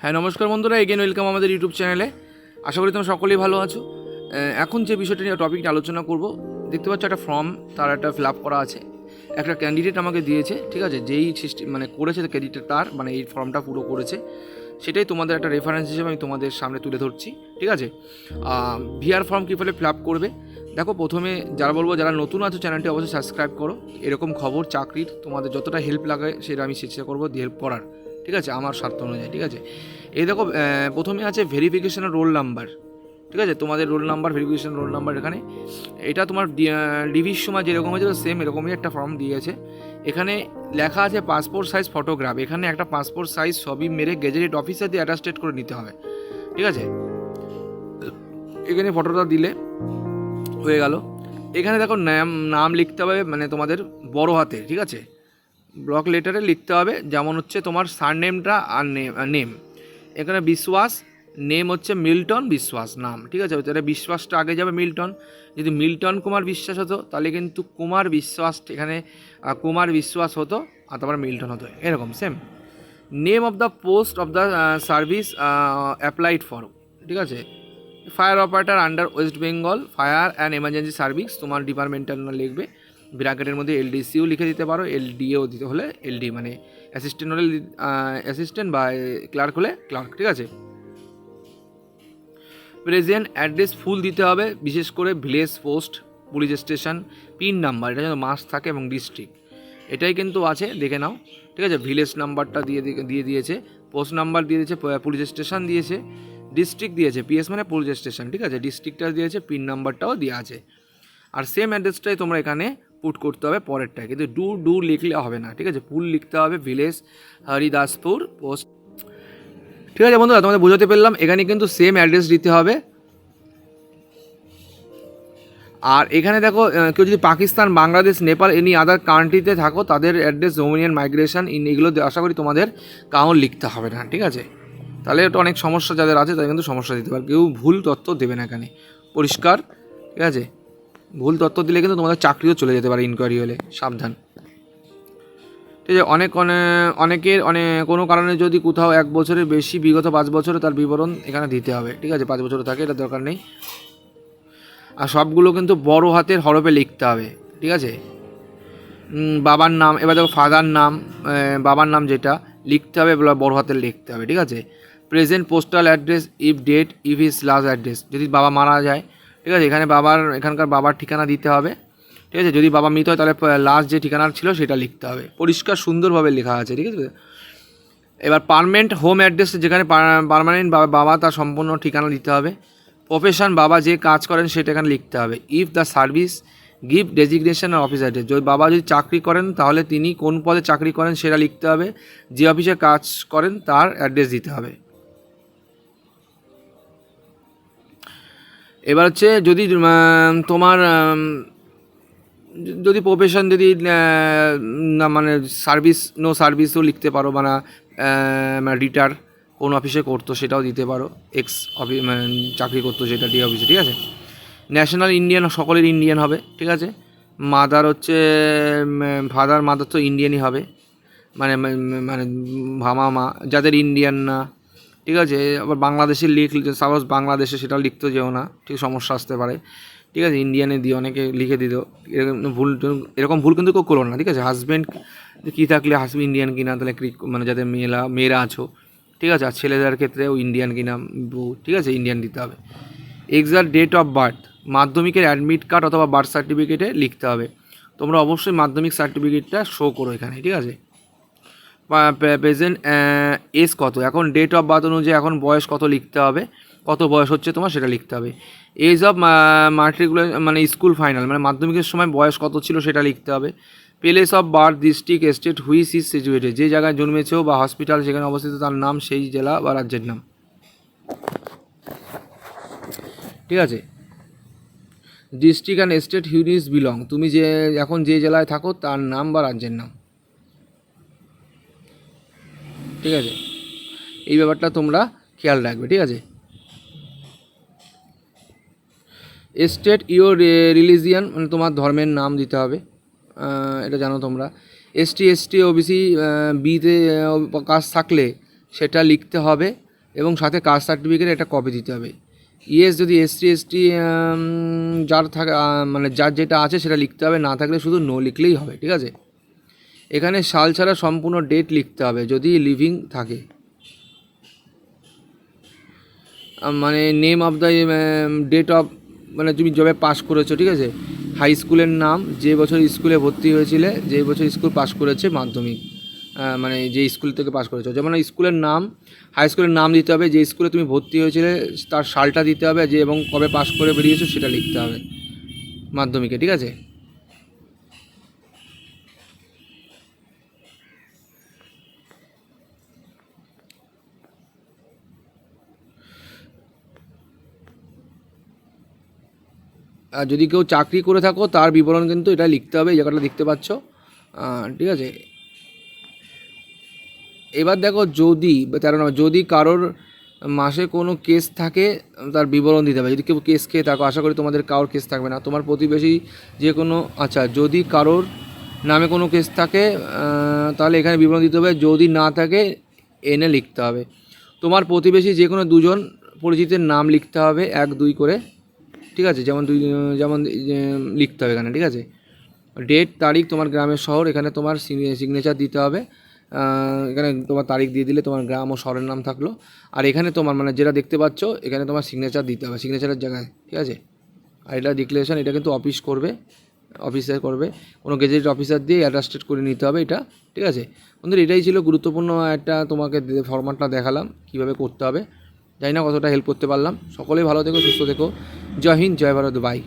হ্যাঁ নমস্কার বন্ধুরা, এগেন ওয়েলকাম আমাদের ইউটিউব চ্যানেলে। আশা করি তোমরা সকলেই ভালো আছো। এখন যে বিষয়টা নিয়ে টপিক নিয়ে আলোচনা করব, দেখতে পাচ্ছ একটা ফর্ম, তার একটা ফিল আপ করা আছে। একটা ক্যান্ডিডেট আমাকে দিয়েছে, ঠিক আছে, যেই সিস্টেম মানে করেছে ক্যান্ডিডেট, তার মানে এই ফর্মটা পুরো করেছে, সেটাই তোমাদের একটা রেফারেন্স হিসেবে আমি তোমাদের সামনে তুলে ধরছি, ঠিক আছে। ভিআর ফর্ম কীভাবে ফিল আপ করবে দেখো। প্রথমে যারা বলবো, যারা নতুন আছো চ্যানেলটি অবশ্যই সাবস্ক্রাইব করো। এরকম খবর চাকরির তোমাদের যতটা হেল্প লাগে সেটা আমি চেষ্টা করবো হেল্প করার, ঠিক আছে, আমার স্বার্থ অনুযায়ী, ঠিক আছে। এই দেখো, প্রথমে আছে ভেরিফিকেশনের রোল নাম্বার, ঠিক আছে, তোমাদের roll number, verification roll number. এখানে এটা তোমার ডিভির সময় যেরকম হয়েছিল সেম এরকমই একটা ফর্ম দিয়েছে। এখানে লেখা আছে পাসপোর্ট সাইজ ফটোগ্রাফ। এখানে একটা পাসপোর্ট সাইজ ছবি মেরে গেজেটেড অফিসার দিয়ে অ্যাটাস্টেড করে নিতে হবে, ঠিক আছে। এখানে ফটোটা দিলে হয়ে গেল। এখানে দেখো নাম লিখতে হবে, মানে তোমাদের বড় হাতে, ঠিক আছে, ব্লক লেটারে লিখতে হবে। যেমন হচ্ছে তোমার সারনেমটা আর নেম। এখানে বিশ্বাস, নেম হচ্ছে মিল্টন বিশ্বাস নাম, ঠিক আছে। তাহলে বিশ্বাসটা আগে যাবে, মিল্টন। যদি মিল্টন কুমার বিশ্বাস হতো তাহলে কিন্তু কুমার বিশ্বাস, এখানে কুমার বিশ্বাস হতো আর তারপরে মিল্টন হতো, এরকম same. Name of the post of the service applied for, ঠিক আছে। Fire operator under West Bengal fire and emergency service, তোমার ডিপার্টমেন্টাল লিখবে। ব্র্যাকেটের মধ্যে এলডিসিও লিখে দিতে পারো, এলডিও দিতে হলে এলডি, মানে অ্যাসিস্ট্যান্ট হলে অ্যাসিস্ট্যান্ট বা ক্লার্ক হলে ক্লার্ক, ঠিক আছে। প্রেজেন্ট অ্যাড্রেস ফুল দিতে হবে, বিশেষ করে village, post, police station, pin number, এটা যেন মাস্ট থাকে, এবং ডিস্ট্রিক্ট, এটাই কিন্তু আছে, দেখে নাও, ঠিক আছে। ভিলেজ নাম্বারটা দিয়ে দিয়েছে, পোস্ট নাম্বার দিয়ে দিয়েছে, পুলিশ স্টেশন দিয়েছে, ডিস্ট্রিক্ট দিয়েছে, পিএস মানে পুলিশ স্টেশন, ঠিক আছে, ডিস্ট্রিক্টটা দিয়েছে, পিন নাম্বারটাও দেওয়া আছে। আর সেম অ্যাড্রেসটাই তোমরা এখানে পুট করতে হবে পরেরটায়, কিন্তু ডু লিখলে হবে না, ঠিক আছে, ফুল লিখতে হবে, ভিলেজ হরিদাসপুর পোস্ট, ঠিক আছে বন্ধুরা, তোমাদের বোঝাতে পারলাম। এখানে কিন্তু সেম অ্যাড্রেস দিতে হবে। আর এখানে দেখো, কেউ যদি পাকিস্তান, বাংলাদেশ, নেপাল এনি আদার কান্ট্রিতে থাকো, তাদের অ্যাড্রেস, ডোমিনিয়ন, মাইগ্রেশন এগুলো আশা করি তোমাদের কাউন্ট লিখতে হবে না, ঠিক আছে। তাহলে এটা অনেক সমস্যা যাদের আছে তাদের কিন্তু সমস্যা দিতে পারে। কেউ ভুল তথ্য দেবে না এখানে, পরিষ্কার, ঠিক আছে। ভুল তথ্য দিলে কিন্তু তোমাদের চাকরিও চলে যেতে পারে ইনকোয়ারি হলে, সাবধান, ঠিক আছে। অনেকের কোনো কারণে যদি কোথাও 1 বছরের বেশি বিগত 5 বছরে তার বিবরণ এখানে দিতে হবে, ঠিক আছে। 5 বছরে থাকে, এটা দরকার নেই। আর সবগুলো কিন্তু বড় হাতের হরফে লিখতে হবে, ঠিক আছে। বাবার নাম, এবার দেখো ফাদার নাম, বাবার নাম যেটা লিখতে হবে বড় হাতের লিখতে হবে, ঠিক আছে। Present postal address if dead if is last address, যদি বাবা মারা যায়, ঠিক আছে, এখানকার বাবার ঠিকানা দিতে হবে, ঠিক আছে। যদি বাবা মৃত হয় তাহলে লাস্ট যে ঠিকানা ছিল সেটা লিখতে হবে, পরিষ্কার সুন্দরভাবে লেখা আছে, ঠিক আছে। এবার পার্মানেন্ট হোম অ্যাড্রেস, যেখানে পার্মানেন্ট বাবা তার সম্পূর্ণ ঠিকানা দিতে হবে। প্রফেশন, বাবা যে কাজ করেন সেটা এখানে লিখতে হবে। If the service give designation আর অফিস অ্যাড্রেস, যদি বাবা যদি চাকরি করেন তাহলে তিনি কোন পদে চাকরি করেন সেটা লিখতে হবে। যে অফিসে কাজ করেন তার অ্যাড্রেস দিতে হবে। এবার হচ্ছে যদি তোমার যদি প্রফেশন যদি না, মানে সার্ভিস, নো সার্ভিসও লিখতে পারো, মানে রিটায়ার কোন অফিসে করতো সেটাও দিতে পারো, এক্স অফিস চাকরি করতো যেটা ডি অফিসে, ঠিক আছে। ন্যাশনাল ইন্ডিয়ান, সকলের ইন্ডিয়ান হবে, ঠিক আছে। মাদার হচ্ছে মাদার তো ইন্ডিয়ানই হবে, মানে মানে মা যাদের ইন্ডিয়ান না, ঠিক আছে। আবার বাংলাদেশে সাপোজ বাংলাদেশে সেটা লিখতে যেও না, ঠিক, সমস্যা আসতে পারে, ঠিক আছে। ইন্ডিয়ানে দিয়ে অনেকে লিখে দিত, এরকম ভুল কিন্তু কেউ করো না, ঠিক আছে। হাজব্যান্ড কী থাকলে হাজব্যান্ড ইন্ডিয়ান কিনা, তাহলে মানে যাদের মেয়েরা আছো, ঠিক আছে। আর ছেলেদের ক্ষেত্রেও ইন্ডিয়ান কিনা বউ, ঠিক আছে, ইন্ডিয়ান দিতে হবে। এক্সাক্ট ডেট অফ বার্থ, মাধ্যমিকের অ্যাডমিট কার্ড অথবা বার্থ সার্টিফিকেটে লিখতে হবে। তোমরা অবশ্যই মাধ্যমিক সার্টিফিকেটটা শো করো এখানে, ঠিক আছে। প্রেজেন্ট এজ কত, এখন ডেট অফ বার্থ অনুযায়ী এখন বয়স কত লিখতে হবে, কত বয়স হচ্ছে তোমার সেটা লিখতে হবে। এজ অফ মাট্রিকুলেশন, মানে স্কুল ফাইনাল, মানে মাধ্যমিকের সময় বয়স কত ছিল সেটা লিখতে হবে। Place of birth, district, state which is situated, যে জায়গায় জন্মেছো বা হসপিটাল যেখানে অবস্থিত তার নাম, সেই জেলা বা রাজ্যের নাম, ঠিক আছে। District and state which belong, তুমি যে এখন যে জেলায় থাকো তার নাম বা রাজ্যের নাম, ঠিক আছে। এই ব্যাপারটা তোমরা খেয়াল রাখবে, ঠিক আছে। স্টেট ইউর রিলিজিয়ান, মানে তোমার ধর্মের নাম দিতে হবে, এটা জানো তোমরা। এসটি, ওবিসি, বিতে কাজ থাকলে সেটা লিখতে হবে, এবং সাথে কাস্ট সার্টিফিকেট একটা কপি দিতে হবে। ইয়েস যদি এসটি যার থাকে মানে যার যেটা আছে সেটা লিখতে হবে, না থাকলে শুধু নো লিখলেই হবে, ঠিক আছে। এখানে সাল ছাড়া সম্পূর্ণ ডেট লিখতে হবে যদি লিভিং থাকে, মানে name of the date of, মানে তুমি যবে পাস করেছো, ঠিক আছে। হাই স্কুলের নাম, যে বছর স্কুলে ভর্তি হয়েছিলে, যে বছর স্কুল পাস করেছে মাধ্যমিক, মানে যে স্কুল থেকে পাস করেছো, যেমন স্কুলের নাম, হাই স্কুলের নাম দিতে হবে, যে স্কুলে তুমি ভর্তি হয়েছিলে তার সালটা দিতে হবে, যে এবং কবে পাস করে বেরিয়েছো সেটা লিখতে হবে মাধ্যমিকে, ঠিক আছে। আর যদি কেউ চাকরি করে থাকো তার বিবরণ কিন্তু এটা লিখতে হবে, এই জায়গাটা দেখতে পাচ্ছ, ঠিক আছে। এবার দেখো যদি 13 নম্বর, যদি কারোর মাসে কোনো কেস থাকে তার বিবরণ দিতে হবে। যদি কেউ কেস খেয়ে থাকো, আশা করি তোমাদের কারোর কেস থাকবে না, তোমার প্রতিবেশী যে কোনো, আচ্ছা যদি কারোর নামে কোনো কেস থাকে তাহলে এখানে বিবরণ দিতে হবে, যদি না থাকে এনে লিখতে হবে। তোমার প্রতিবেশী যে কোনো দুজন পরিচিতের নাম লিখতে হবে 1 2 করে, ঠিক আছে, যেমন লিখতে হবে এখানে, ঠিক আছে। ডেট, তারিখ, তোমার গ্রামের শহর, এখানে তোমার সিগনেচার দিতে হবে। এখানে তোমার তারিখ দিয়ে দিলে তোমার গ্রাম ও শহরের নাম থাকলো। আর এখানে তোমার মানে যেটা দেখতে পাচ্ছ এখানে তোমার সিগনেচার দিতে হবে, সিগনেচারের জায়গায়, ঠিক আছে। আর এটা ডিক্লারেশন, এটা কিন্তু অফিসার করবে, কোনো গেজেট অফিসার দিয়ে অ্যাটাস্টেড করে নিতে হবে এটা, ঠিক আছে। বন্ধুরা এটাই ছিল গুরুত্বপূর্ণ একটা তোমাকে ফরম্যাটটা দেখালাম কীভাবে করতে হবে। জানি না কতটা হেল্প করতে পারলাম। সকলেই ভালো থেকো, সুস্থ থেকো। জয় হিন্দ, জয় ভারত, বাই।